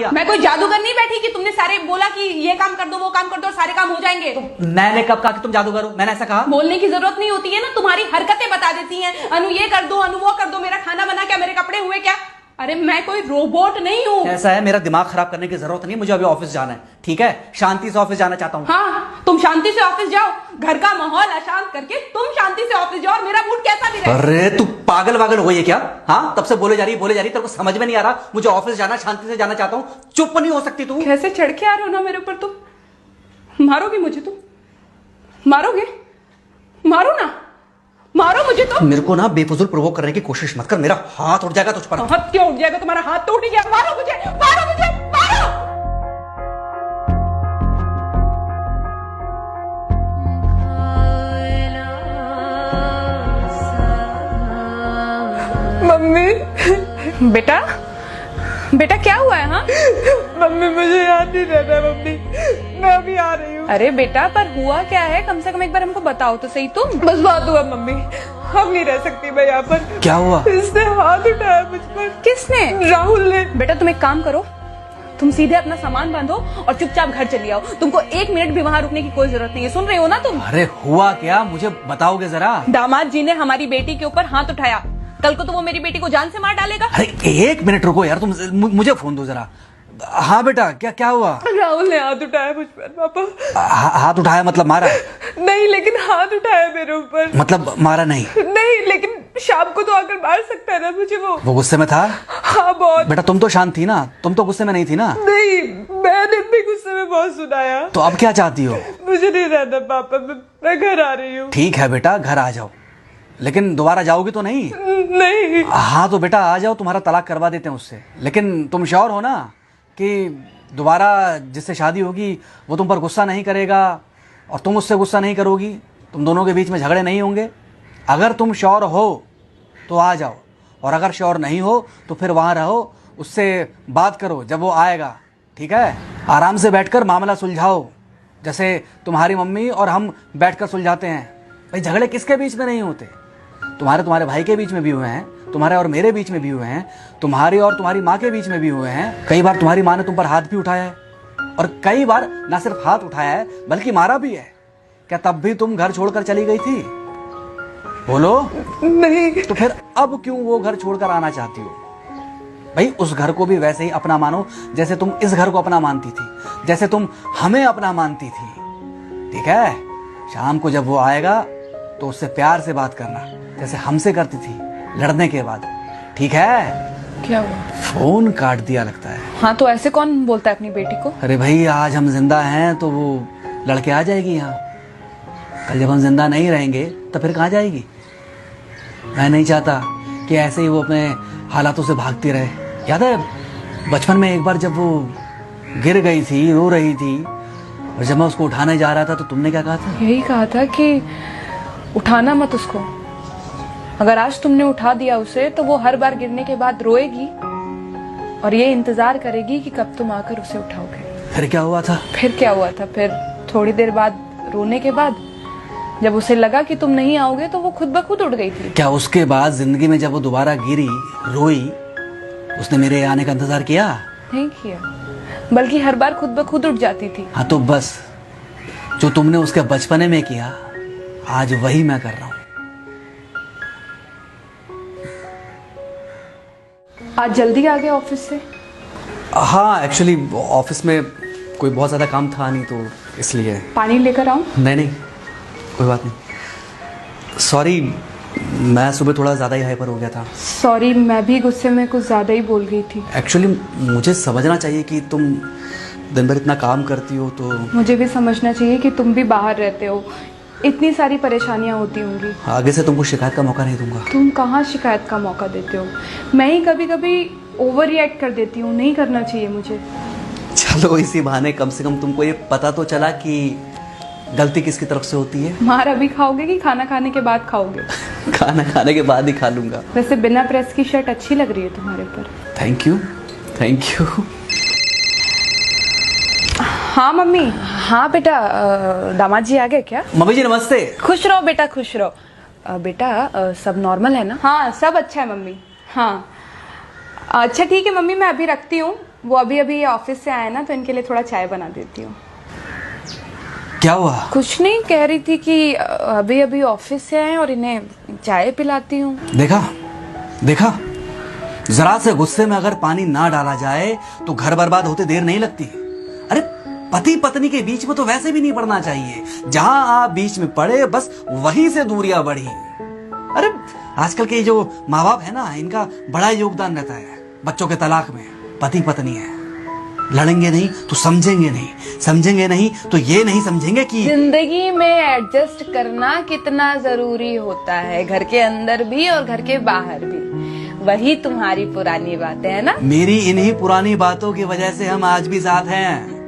मैं कोई जादूगर नहीं बैठी कि तुमने सारे बोला कि ये काम कर दो वो काम कर दो और सारे काम हो जाएंगे। मैंने कब कहा कि तुम जादूगर हो? मैंने ऐसा कहा? बोलने की जरूरत नहीं होती है ना, तुम्हारी हरकतें बता देती हैं। अनु ये कर दो, अनु वो कर दो, मेरा खाना बना क्या, मेरे कपड़े हुए क्या। अरे मैं कोई रोबोट नहीं हूँ। ऐसा है, मेरा दिमाग खराब करने की जरूरत नहीं, मुझे अभी ऑफिस जाना है। ठीक है, शांति से ऑफिस जाना चाहता हूँ। हाँ तुम शांति से ऑफिस जाओ, घर का माहौल अशांत करके तुम शांति से ऑफिस जाओ और मेरा मूड कैसा भी रहे। अरे तू पागल वागल हो गई है क्या? हाँ, तब से बोले जा रही तेरे को समझ में नहीं आ रहा? मुझे ऑफिस जाना, शांति से जाना चाहता हूँ। चुप नहीं हो सकती तू? कैसे चढ़ के आ रहे हो ना मेरे ऊपर तुम। मारोगे मुझे तुम? मारोगे? मारो ना, मारो मुझे तो। मेरे को ना बेफजूल प्रोवोक करने की कोशिश मत कर, मेरा हाथ उठ जाएगा तुझ पर। हाथ क्यों उठ जाएगा? तुम्हारा हाथ तो उठ गया। मारो मुझे, मारो मुझे, मारो। मम्मी। बेटा बेटा क्या हुआ है? हाँ मम्मी मुझे याद नहीं रहता मम्मी, मैं अभी आ रही हूँ। अरे बेटा पर हुआ क्या है, कम से कम एक बार हमको बताओ तो सही तुम। बस बात हुआ मम्मी, हम नहीं रह सकती मैं यहाँ पर। क्या हुआ? इसने हाथ उठाया मुझ पर। किसने? राहुल ने। बेटा तुम एक काम करो, तुम सीधे अपना सामान बांधो और चुपचाप घर चली आओ। तुमको 1 मिनट भी वहाँ रुकने की कोई जरूरत नहीं है, सुन रहे हो ना तुम? अरे हुआ क्या, मुझे बताओगे जरा? दामाद जी ने हमारी बेटी के ऊपर हाथ उठाया, कल को तो वो मेरी बेटी को जान से मार डालेगा। अरे 1 मिनट रुको यार, तुम मुझे फोन दो जरा। हाँ बेटा, क्या क्या हुआ? राहुल ने हाथ उठाया मुझ पर पापा। हाथ उठाया मतलब मारा? नहीं लेकिन हाथ उठाया मेरे ऊपर। मतलब मारा नहीं? नहीं लेकिन शाम को तो आकर मार सकता है ना मुझे वो गुस्से में था? हाँ बहुत। बेटा तुम तो शांत थी ना, तुम तो गुस्से में नहीं थी ना? नहीं मैंने भी गुस्से में बहुत सुनाया। तो अब क्या चाहती हो? मुझे नहीं रहना पापा, मैं घर आ रही हूँ। ठीक है बेटा, घर आ जाओ, लेकिन दोबारा जाओगी तो नहीं? नहीं। हाँ तो बेटा आ जाओ, तुम्हारा तलाक करवा देते हैं उससे। लेकिन तुम श्योर हो ना कि दोबारा जिससे शादी होगी वो तुम पर गुस्सा नहीं करेगा और तुम उससे गुस्सा नहीं करोगी, तुम दोनों के बीच में झगड़े नहीं होंगे? अगर तुम श्योर हो तो आ जाओ, और अगर श्योर नहीं हो तो फिर वहाँ रहो, उससे बात करो जब वो आएगा। ठीक है, आराम से बैठकर मामला सुलझाओ, जैसे तुम्हारी मम्मी और हम बैठकर सुलझाते हैं। भाई झगड़े किसके बीच में नहीं होते? तुम्हारे भाई के बीच में भी हुए हैं, तुम्हारे और मेरे बीच में भी हुए हैं, तुम्हारी और तुम्हारी माँ के बीच में भी हुए हैं। कई बार तुम्हारी माँ ने तुम पर हाथ भी उठाया है, और कई बार ना सिर्फ हाथ उठाया है बल्कि मारा भी है। क्या तब भी तुम घर छोड़कर चली गई थी? बोलो। नहीं। तो फिर अब क्यों वो घर छोड़कर आना चाहती हो? भाई उस घर को भी वैसे ही अपना मानो जैसे तुम इस घर को अपना मानती थी, जैसे तुम हमें अपना मानती थी। ठीक है, शाम को जब वो आएगा तो उससे प्यार से बात करना, जैसे हमसे करती थी लड़ने के बाद। ठीक है? क्या हुआ? फोन काट दिया लगता है। हाँ तो ऐसे कौन बोलता है अपनी बेटी को? अरे भाई आज हम जिंदा हैं तो वो लड़के आ जाएगी यहाँ, कल जब हम जिंदा नहीं रहेंगे तो फिर कहाँ जाएगी? मैं नहीं चाहता कि ऐसे ही वो अपने हालातों से भागती रहे। याद है बचपन में एक बार जब वो गिर गई थी, रो रही थी, और जब मैं उसको उठाने जा रहा था तो तुमने क्या कहा था? यही कहा था कि उठाना मत उसको। अगर आज तुमने उठा दिया उसे तो वो हर बार गिरने के बाद रोएगी और ये इंतजार करेगी कि कब तुम आकर उसे उठाओगे। फिर क्या हुआ था? फिर क्या हुआ था? फिर थोड़ी देर बाद रोने के बाद जब उसे लगा कि तुम नहीं आओगे तो वो खुद ब खुद उठ गई थी। क्या उसके बाद जिंदगी में जब वो दोबारा गिरी, रोई, उसने मेरे आने का इंतजार किया? नहीं किया, बल्कि हर बार खुद ब खुद उठ जाती थी। हाँ तो बस जो तुमने उसके बचपने में किया आज वही मैं कर रहा हूँ। आज जल्दी आ गए ऑफिस से? हाँ एक्चुअली ऑफिस में कोई बहुत ज़्यादा काम था नहीं तो इसलिए। पानी लेकर आऊं? नहीं कोई बात नहीं, सॉरी मैं सुबह थोड़ा ज़्यादा ही हाइपर हो गया था। सॉरी, मैं भी गुस्से में कुछ ज़्यादा ही बोल गई थी। एक्चुअली मुझे समझना चाहिए कि तुम दिन भर इतना काम करती हो तो। मुझे भी समझना चाहिए कि तुम भी बाहर रहते हो, इतनी सारी परेशानियां होती होंगी। आगे से तुमको शिकायत का मौका नहीं दूंगा। तुम कहाँ शिकायत का मौका देते हो? मैं ही कभी कभी ओवर रिएक्ट कर देती हूँ, नहीं करना चाहिए मुझे। चलो इसी बहाने कम से कम तुमको ये पता तो चला कि गलती किसकी तरफ से होती है। मार अभी खाओगे कि खाना खाने के बाद खाओगे? खाना खाने के बाद ही खा लूंगा। वैसे बिना प्रेस की शर्ट अच्छी लग रही है तुम्हारे ऊपर। Thank you. हाँ मम्मी। हाँ बेटा, दामाद जी आ गए क्या? मम्मी जी नमस्ते। खुश रहो बेटा, खुश रहो। बेटा सब नॉर्मल है ना? हाँ सब अच्छा है मम्मी। हाँ अच्छा ठीक है मम्मी, मैं अभी रखती हूँ, वो अभी अभी ऑफिस से आए ना, तो इनके लिए थोड़ा चाय बना देती हूँ। क्या हुआ? कुछ नहीं, कह रही थी कि अभी अभी ऑफिस से आए और इन्हें चाय पिलाती हूँ। देखा देखा, जरा से गुस्से में अगर पानी ना डाला जाए तो घर बर्बाद होते देर नहीं लगती। अरे पति पत्नी के बीच में तो वैसे भी नहीं पड़ना चाहिए। जहां आप बीच में पड़े बस वहीं से दूरियां बढ़ी। अरे आजकल के जो माँ बाप है ना, इनका बड़ा योगदान रहता है बच्चों के तलाक में। पति पत्नी है, लड़ेंगे नहीं तो समझेंगे नहीं, समझेंगे नहीं तो ये नहीं समझेंगे कि जिंदगी में एडजस्ट करना कितना जरूरी होता है, घर के अंदर भी और घर के बाहर भी। वही तुम्हारी पुरानी बातें है ना। मेरी इन्हीं पुरानी बातों की वजह से हम आज भी साथ हैं।